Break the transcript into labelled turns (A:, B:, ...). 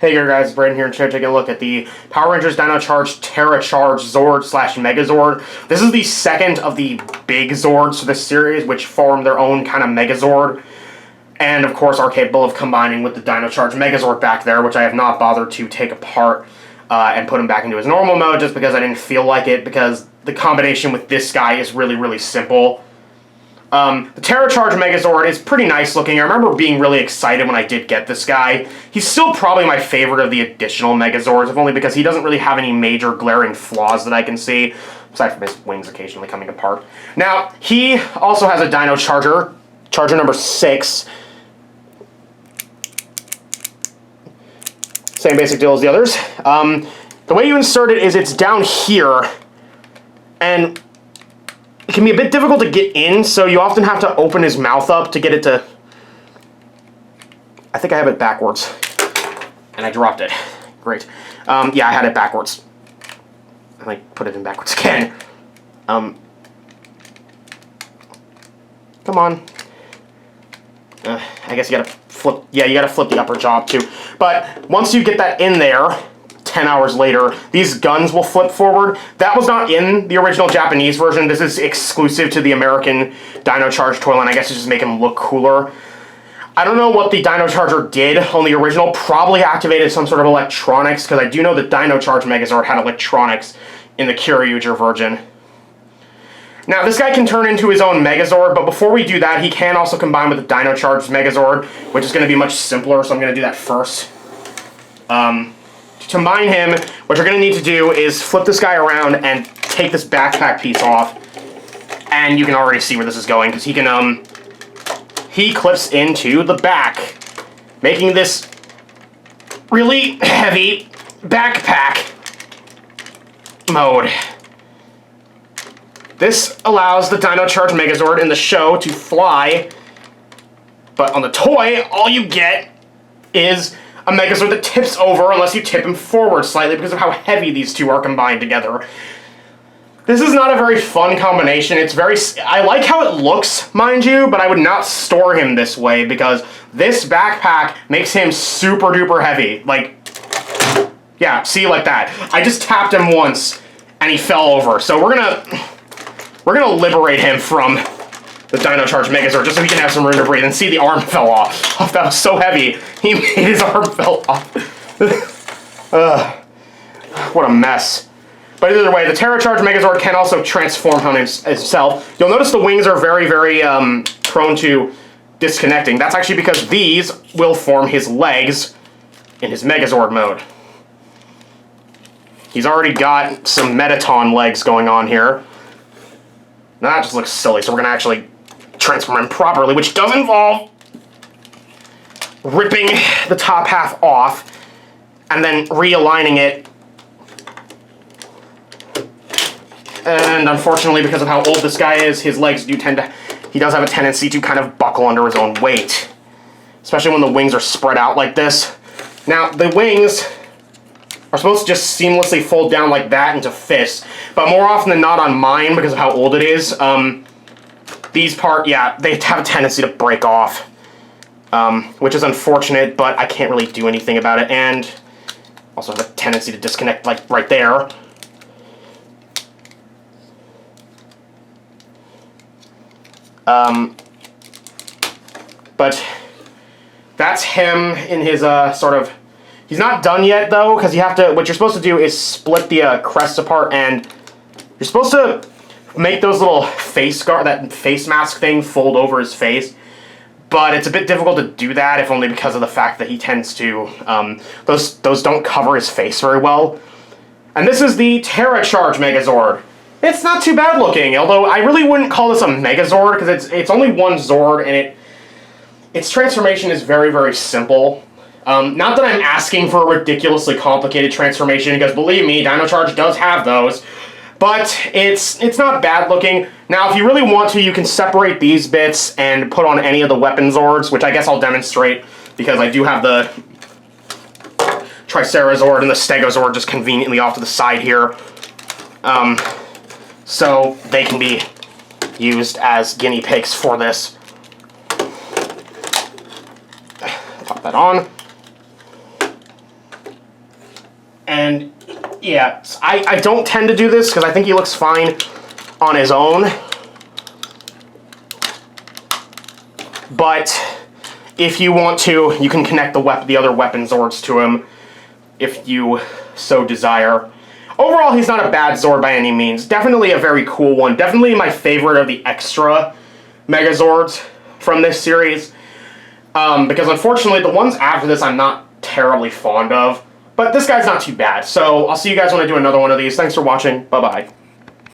A: Hey there guys, Brandon here, and today taking a look at the Power Rangers Dino Charge Ptera Charge Zord slash Megazord. This is the second of the big Zords to this series, which form their own kind of Megazord. And of course are capable of combining with the Dino Charge Megazord back there, which I have not bothered to take apart and put him back into his normal mode just because I didn't feel like it, because the combination with this guy is really, really simple. The Ptera Charge Megazord is pretty nice looking. I remember being really excited when I did get this guy. He's still probably my favorite of the additional Megazords, if only because he doesn't really have any major glaring flaws that I can see, aside from his wings occasionally coming apart. Now, he also has a Dino Charger, Charger number 6. Same basic deal as the others. The way you insert it is it's down here, and it can be a bit difficult to get in, so you often have to open his mouth up to get it to... I think I have it backwards. And I dropped it. Great. Yeah, I had it backwards. And I put it in backwards again. Come on. I guess you gotta flip... Yeah, you gotta flip the upper jaw, too. But once you get that in there, 10 hours later, these guns will flip forward. That was not in the original Japanese version. This is exclusive to the American Dino Charge toy line. I guess to just make him look cooler. I don't know what the Dino Charger did on the original. Probably activated some sort of electronics, because I do know the Dino Charge Megazord had electronics in the Kyoryuger version. Now, this guy can turn into his own Megazord, but before we do that, he can also combine with the Dino Charge Megazord, which is going to be much simpler, so I'm going to do that first. To combine him, what you're going to need to do is flip this guy around and take this backpack piece off. And you can already see where this is going, because he can, he clips into the back, making this really heavy backpack mode. This allows the Dino Charge Megazord in the show to fly, but on the toy, all you get is a Megazord that tips over unless you tip him forward slightly because of how heavy these two are combined together. This is not a very fun combination. It's very... I like how it looks, mind you, but I would not store him this way because this backpack makes him super duper heavy. Like, yeah, see, like that. I just tapped him once and he fell over. So we're gonna liberate him from the Dino Charge Megazord just so he can have some room to breathe. And see, the arm fell off. Oh, that was so heavy. He made his arm fell off. What a mess. But either way, the Ptera Charge Megazord can also transform on himself. You'll notice the wings are very, very prone to disconnecting. That's actually because these will form his legs in his Megazord mode. He's already got some Metaton legs going on here. Now that just looks silly, so we're going to actually transform him properly, which does involve ripping the top half off and then realigning it. And unfortunately, because of how old this guy is, his legs do tend to... He does have a tendency to kind of buckle under his own weight, especially when the wings are spread out like this. Now, the wings are supposed to just seamlessly fold down like that into fists, but more often than not on mine, because of how old it is, these yeah, they have a tendency to break off, which is unfortunate, but I can't really do anything about it, and also have a tendency to disconnect, like, right there. But that's him in his, sort of... He's not done yet, though, because you have to... What you're supposed to do is split the crests apart, and you're supposed to make those little face guard, that face mask thing, fold over his face. But it's a bit difficult to do that, if only because of the fact that he tends to... those don't cover his face very well. And this is the Ptera Charge Megazord. It's not too bad looking, although I really wouldn't call this a Megazord, because it's only one Zord, and its transformation is very, very simple. Not that I'm asking for a ridiculously complicated transformation, because believe me, Dino Charge does have those, but it's not bad looking. Now, if you really want to, you can separate these bits and put on any of the weapon Zords, which I guess I'll demonstrate, because I do have the Tricerazord and the Stegozord just conveniently off to the side here. So they can be used as guinea pigs for this. Pop that on. And yeah, I don't tend to do this because I think he looks fine on his own. But if you want to, you can connect the other weapon Zords to him if you so desire. Overall, he's not a bad Zord by any means. Definitely a very cool one. Definitely my favorite of the extra Megazords from this series. Because unfortunately, the ones after this I'm not terribly fond of. But this guy's not too bad. So I'll see you guys when I do another one of these. Thanks for watching. Bye-bye.